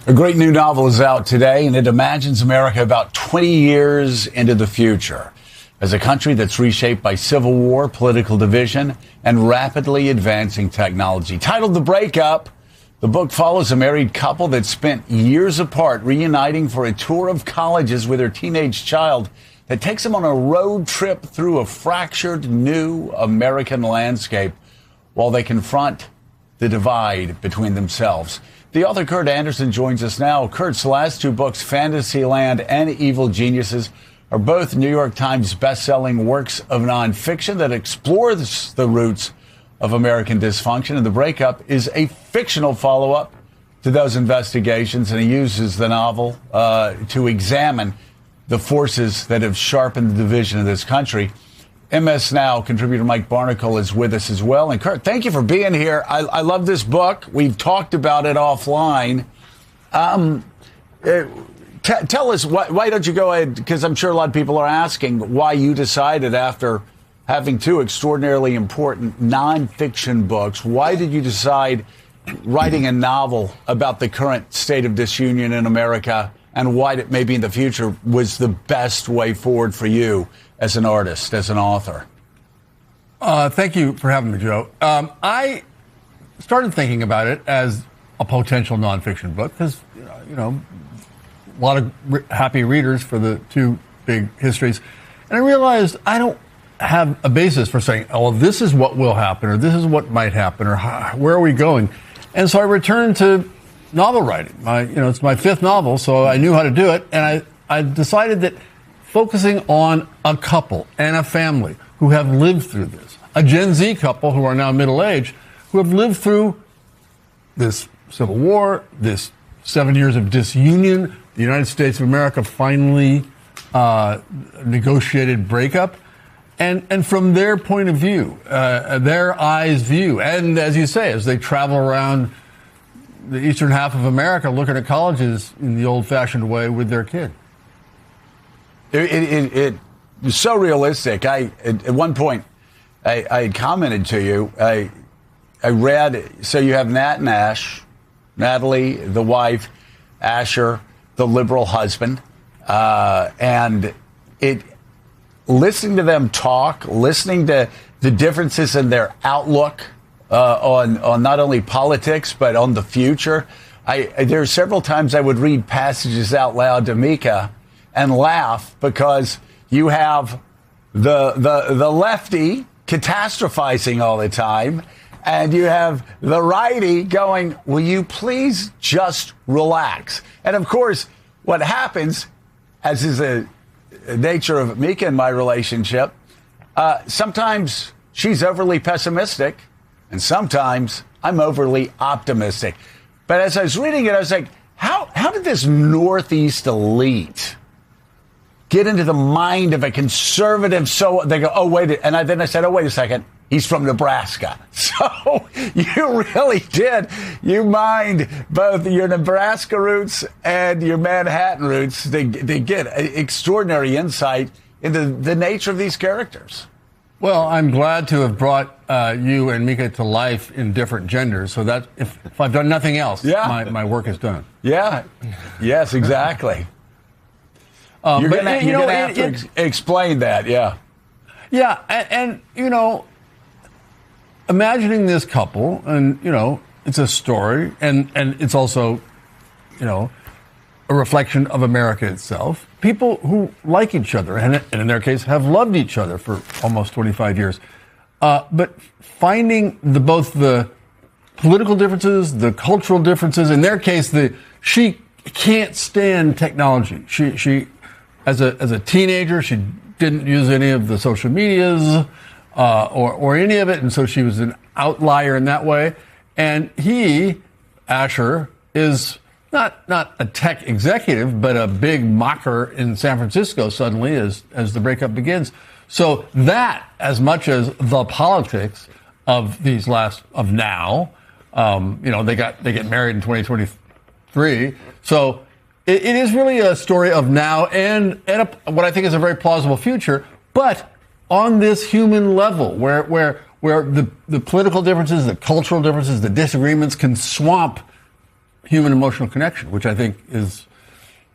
A great new novel is out today, and it imagines America about 20 years into the future as a country that's reshaped by civil war, political division, and rapidly advancing technology. Titled The Breakup, the book follows a married couple that spent years apart reuniting for a tour of colleges with their teenage child that takes them on a road trip through a fractured new American landscape while they confront the divide between themselves. The author Kurt Andersen joins us now. Kurt's last two books, Fantasyland and Evil Geniuses, are both New York Times best-selling works of nonfiction that explore the roots of American dysfunction. And The Breakup is a fictional follow-up to those investigations, and he uses the novel to examine the forces that have sharpened the division of this country. MS Now contributor Mike Barnicle is with us as well. And Kurt, thank you for being here. I love this book. We've talked about it offline. Tell us, why don't you go ahead, because I'm sure a lot of people are asking why you decided, after having two extraordinarily important nonfiction books, why did you decide writing a novel about the current state of disunion in America and why it maybe in the future was the best way forward for you as an artist, as an author? Thank you for having me, Joe. I started thinking about it as a potential nonfiction book because, a lot of happy readers for the two big histories. And I realized I don't have a basis for saying, oh, well, this is what will happen, or this is what might happen, or where are we going? And so I returned to novel writing. It's my fifth novel, so I knew how to do it. And I decided that focusing on a couple and a family who have lived through this, a Gen Z couple who are now middle-aged, who have lived through this Civil War, this 7 years of disunion, the United States of America finally negotiated breakup, and from their point of view, their eyes view, and as you say, as they travel around the eastern half of America looking at colleges in the old-fashioned way with their kid. It was so realistic. At one point, I had commented to you, I read, so you have Nat and Ash, Natalie, the wife, Asher, the liberal husband, and listening to them talk, listening to the differences in their outlook on not only politics but on the future. There are several times I would read passages out loud to Mika and laugh because you have the lefty catastrophizing all the time, and you have the righty going, will you please just relax? And of course, what happens, as is the nature of Mika and my relationship, sometimes she's overly pessimistic, and sometimes I'm overly optimistic. But as I was reading it, I was like, how did this Northeast elite get into the mind of a conservative? So they go, oh, wait. And then I said, oh, wait a second. He's from Nebraska. So you really did. You mined both your Nebraska roots and your Manhattan roots. They get extraordinary insight into the nature of these characters. Well, I'm glad to have brought you and Mika to life in different genders, so that if I've done nothing else, my work is done. Yeah. Yes, exactly. You're going to have to explain that, yeah. Yeah, and imagining this couple, and, it's a story, and it's also, a reflection of America itself. People who like each other, and in their case, have loved each other for almost 25 years. But finding both the political differences, the cultural differences, in their case, she can't stand technology. She as a teenager, she didn't use any of the social medias, or any of it, and so she was an outlier in that way. And he, Asher, is not a tech executive, but a big mocker in San Francisco suddenly as the breakup begins. So that, as much as the politics of these of now, they get married in 2023. So it is really a story of now and what I think is a very plausible future, but on this human level where the political differences, the cultural differences, the disagreements can swamp human emotional connection, which I think is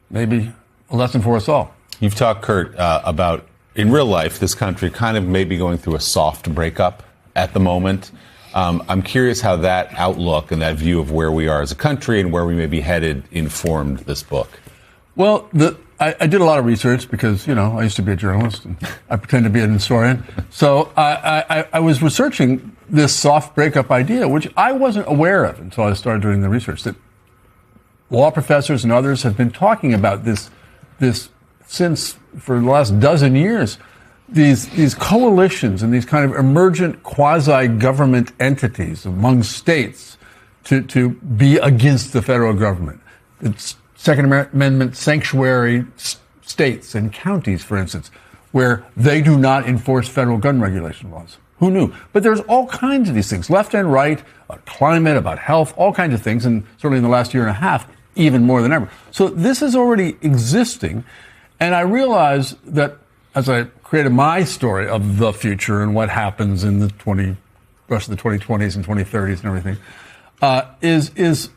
maybe a lesson for us all. You've talked, Kurt, about in real life, this country kind of maybe going through a soft breakup at the moment. I'm curious how that outlook and that view of where we are as a country and where we may be headed informed this book. Well, I did a lot of research because, I used to be a journalist and I pretend to be an historian. So I was researching this soft breakup idea, which I wasn't aware of until I started doing the research, that law professors and others have been talking about this since for the last dozen years. These coalitions and these kind of emergent quasi-government entities among states to be against the federal government. It's Second Amendment sanctuary states and counties, for instance, where they do not enforce federal gun regulation laws. Who knew? But there's all kinds of these things, left and right, about climate, about health, all kinds of things, and certainly in the last year and a half, even more than ever. So this is already existing, and I realize that as I created my story of the future and what happens in the rest of the 2020s and 2030s and everything, is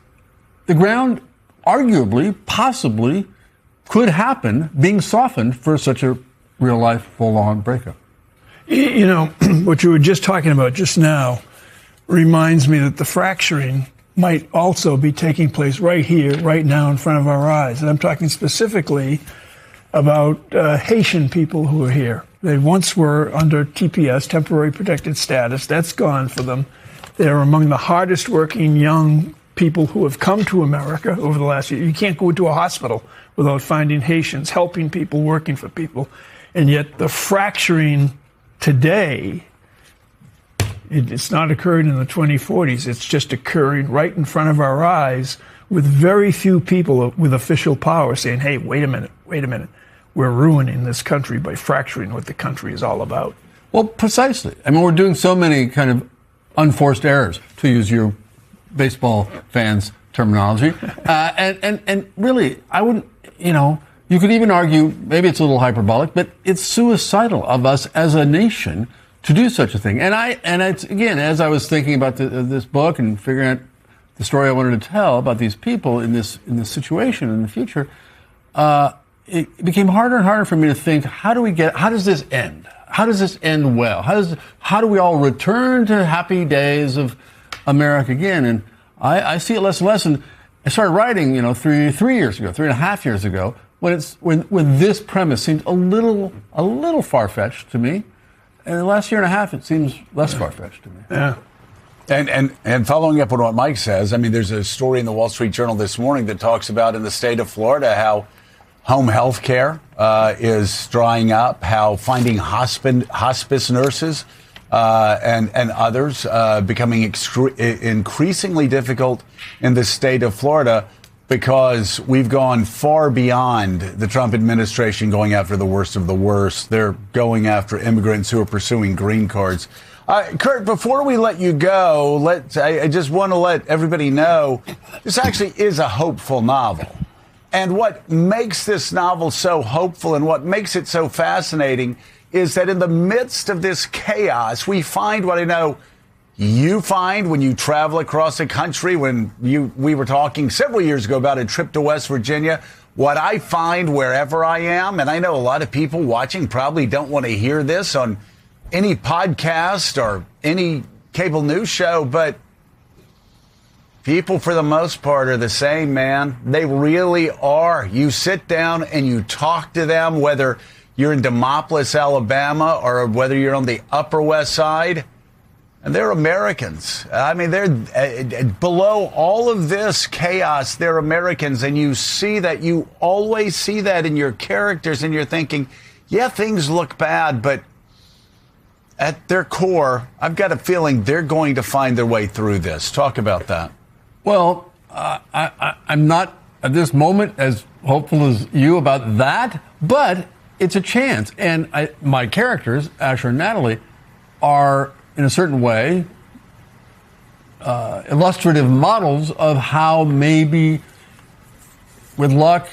the ground arguably, possibly, could happen being softened for such a real-life, full-on breakup. What you were just talking about just now reminds me that the fracturing might also be taking place right here, right now in front of our eyes. And I'm talking specifically about Haitian people who are here. They once were under TPS, temporary protected status. That's gone for them. They're among the hardest working young people who have come to America over the last year. You can't go to a hospital without finding Haitians helping people, working for people. And yet the fracturing today, it's not occurring in the 2040s. It's just occurring right in front of our eyes with very few people with official power saying, hey, wait a minute. We're ruining this country by fracturing what the country is all about. Well, precisely. I mean, we're doing so many kind of unforced errors, to use your baseball fans' terminology. And really, I wouldn't, you could even argue, maybe it's a little hyperbolic, but it's suicidal of us as a nation to do such a thing. And it's, again, as I was thinking about this book and figuring out the story I wanted to tell about these people in this situation in the future, it became harder and harder for me to think, how does this end? How does this end well? How do we all return to happy days of America again? And I see it less and less. And I started writing, 3.5 years ago, when this premise seemed a little far-fetched to me. And in the last year and a half, it seems less far-fetched to me. Yeah. And following up on what Mike says, I mean, there's a story in the Wall Street Journal this morning that talks about in the state of Florida how home health care is drying up, how finding hospice nurses and others becoming increasingly difficult in the state of Florida because we've gone far beyond the Trump administration going after the worst of the worst. They're going after immigrants who are pursuing green cards. Kurt, before we let you go, I just want to let everybody know this actually is a hopeful novel. And what makes this novel so hopeful and what makes it so fascinating is that in the midst of this chaos, we find what I know you find when you travel across the country. We were talking several years ago about a trip to West Virginia. What I find wherever I am, and I know a lot of people watching probably don't want to hear this on any podcast or any cable news show, but people, for the most part, are the same, man. They really are. You sit down and you talk to them, whether you're in Demopolis, Alabama, or whether you're on the Upper West Side, and they're Americans. I mean, they're below all of this chaos, they're Americans, and you see that. You always see that in your characters, and you're thinking, yeah, things look bad, but at their core, I've got a feeling they're going to find their way through this. Talk about that. Well, I'm not at this moment as hopeful as you about that, but it's a chance. And my characters, Asher and Natalie, are in a certain way illustrative models of how maybe, with luck,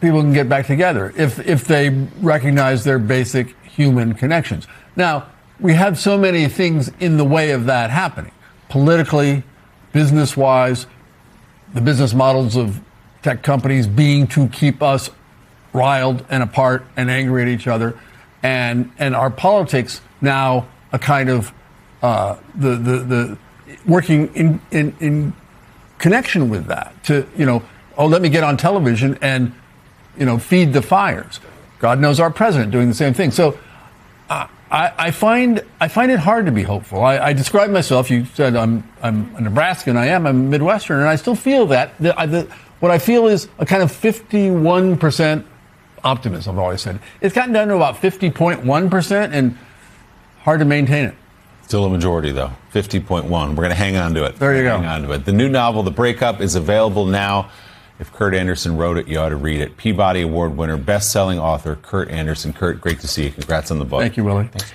people can get back together if they recognize their basic human connections. Now, we have so many things in the way of that happening, politically, business-wise, the business models of tech companies being to keep us riled and apart and angry at each other, and our politics now a kind of the working in connection with that to, let me get on television and, feed the fires. God knows our president doing the same thing. So I find it hard to be hopeful. I describe myself, you said I'm a Nebraskan, I'm a Midwestern, and I still feel that. What I feel is a kind of 51% optimism, I've always said. It's gotten down to about 50.1% and hard to maintain it. Still a majority, though. 50.1. We're going to hang on to it. There you go. Hang on to it. The new novel, The Breakup, is available now. If Kurt Anderson wrote it, you ought to read it. Peabody Award winner, best-selling author Kurt Anderson. Kurt, great to see you. Congrats on the book. Thank you, Willie. Thanks.